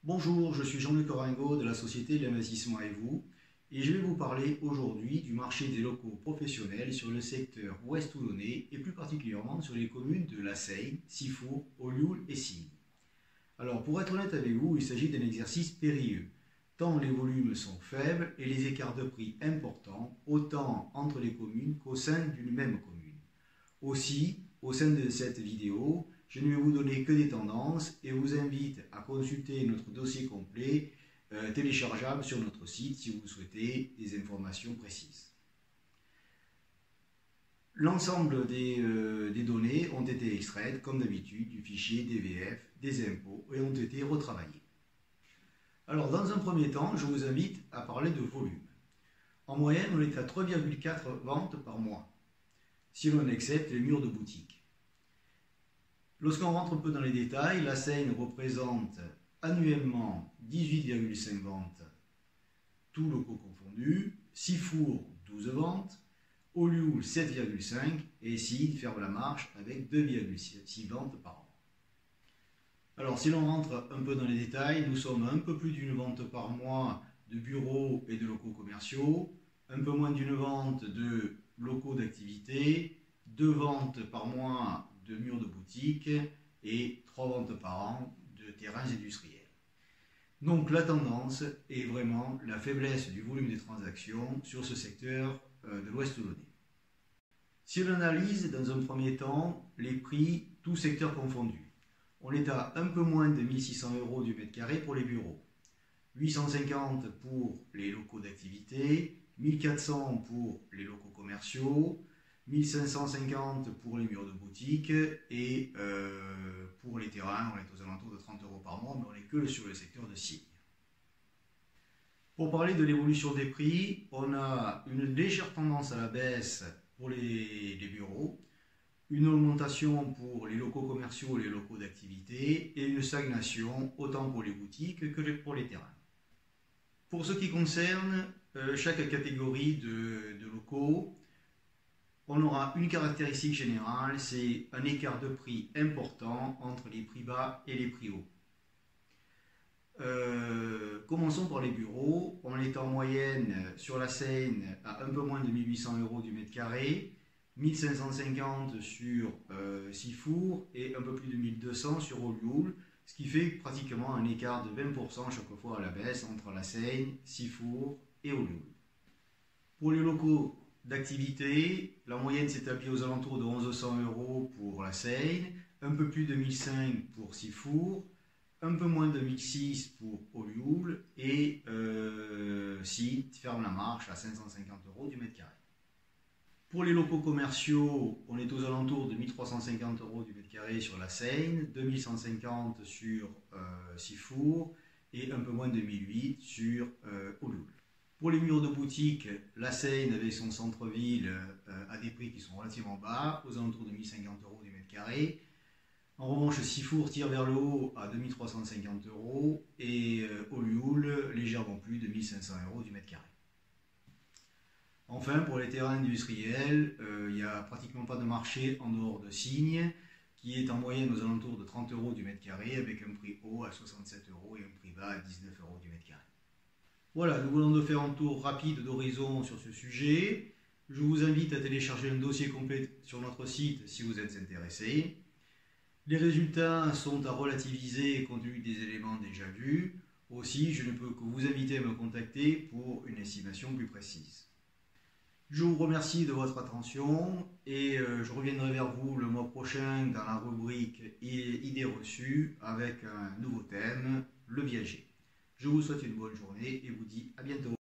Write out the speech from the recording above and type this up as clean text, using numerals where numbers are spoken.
Bonjour, je suis Jean-Luc Oringo de la société de l'investissement et vous, et je vais vous parler aujourd'hui du marché des locaux professionnels sur le secteur ouest toulonnais et plus particulièrement sur les communes de La Seyne, Sifour, Olioul et Signes. Alors pour être honnête avec vous, il s'agit d'un exercice périlleux, tant les volumes sont faibles et les écarts de prix importants, autant entre les communes qu'au sein d'une même commune. Aussi, au sein de cette vidéo, je ne vais vous donner que des tendances et vous invite à consulter notre dossier complet téléchargeable sur notre site si vous souhaitez des informations précises. L'ensemble des données ont été extraites, comme d'habitude, du fichier DVF, des impôts et ont été retravaillées. Alors, dans un premier temps, je vous invite à parler de volume. En moyenne, on est à 3,4 ventes par mois, si l'on accepte les murs de boutique. Lorsqu'on rentre un peu dans les détails, la Seyne représente annuellement 18,5 ventes, tous locaux confondus, Sifour 12 ventes, Olioul 7,5 et Signes ferme la marche avec 2,6 ventes par an. Alors si l'on rentre un peu dans les détails, nous sommes à un peu plus d'une vente par mois de bureaux et de locaux commerciaux, un peu moins d'une vente de locaux d'activité, 2 ventes par mois de murs de boutique et 3 ventes par an de terrains industriels. Donc la tendance est vraiment la faiblesse du volume des transactions sur ce secteur de l'Ouest toulonnais. Si on analyse dans un premier temps les prix, tous secteurs confondus, on est à un peu moins de 1600 € du mètre carré pour les bureaux, 850 pour les locaux d'activité, 1400 pour les locaux commerciaux, 1550 pour les murs de boutique et pour les terrains, on est aux alentours de 30 € par mois, mais on n'est que sur le secteur de Signes. Pour parler de l'évolution des prix, on a une légère tendance à la baisse pour les bureaux, une augmentation pour les locaux commerciaux et les locaux d'activité et une stagnation autant pour les boutiques que pour les terrains. Pour ce qui concerne chaque catégorie de locaux, on aura une caractéristique générale, c'est un écart de prix important entre les prix bas et les prix hauts. Commençons par les bureaux. On est en moyenne sur la Seyne à un peu moins de 1800 € du mètre carré, 1550 sur Sifour et un peu plus de 1200 sur Olioul, ce qui fait pratiquement un écart de 20% chaque fois à la baisse entre la Seyne, Sifour et Olioul. Pour les locaux d'activité, la moyenne s'établit aux alentours de 1100 € pour la Seyne, un peu plus de 1500 pour Sifour, un peu moins de 1600 pour Olioul et Signes ferme la marche à 550 € du mètre carré. Pour les locaux commerciaux, on est aux alentours de 1350 € du mètre carré sur la Seyne, 2150 sur Sifour et un peu moins de 1008 sur Olioul. Pour les murs de boutique, la Seyne avec son centre-ville a des prix qui sont relativement bas, aux alentours de 1050 € du mètre carré. En revanche, Sifour tire vers le haut à 2350 € et Olioul légèrement plus de 1500 € du mètre carré. Enfin, pour les terrains industriels, il n'y a pratiquement pas de marché en dehors de Signes, qui est en moyenne aux alentours de 30 € du mètre carré, avec un prix haut à 67 € et un prix bas à 19 € du mètre carré. Voilà, nous venons de faire un tour rapide d'horizon sur ce sujet. Je vous invite à télécharger un dossier complet sur notre site si vous êtes intéressé. Les résultats sont à relativiser compte tenu des éléments déjà vus. Aussi, je ne peux que vous inviter à me contacter pour une estimation plus précise. Je vous remercie de votre attention et je reviendrai vers vous le mois prochain dans la rubrique idées reçues avec un nouveau thème, le viager. Je vous souhaite une bonne journée et vous dis à bientôt.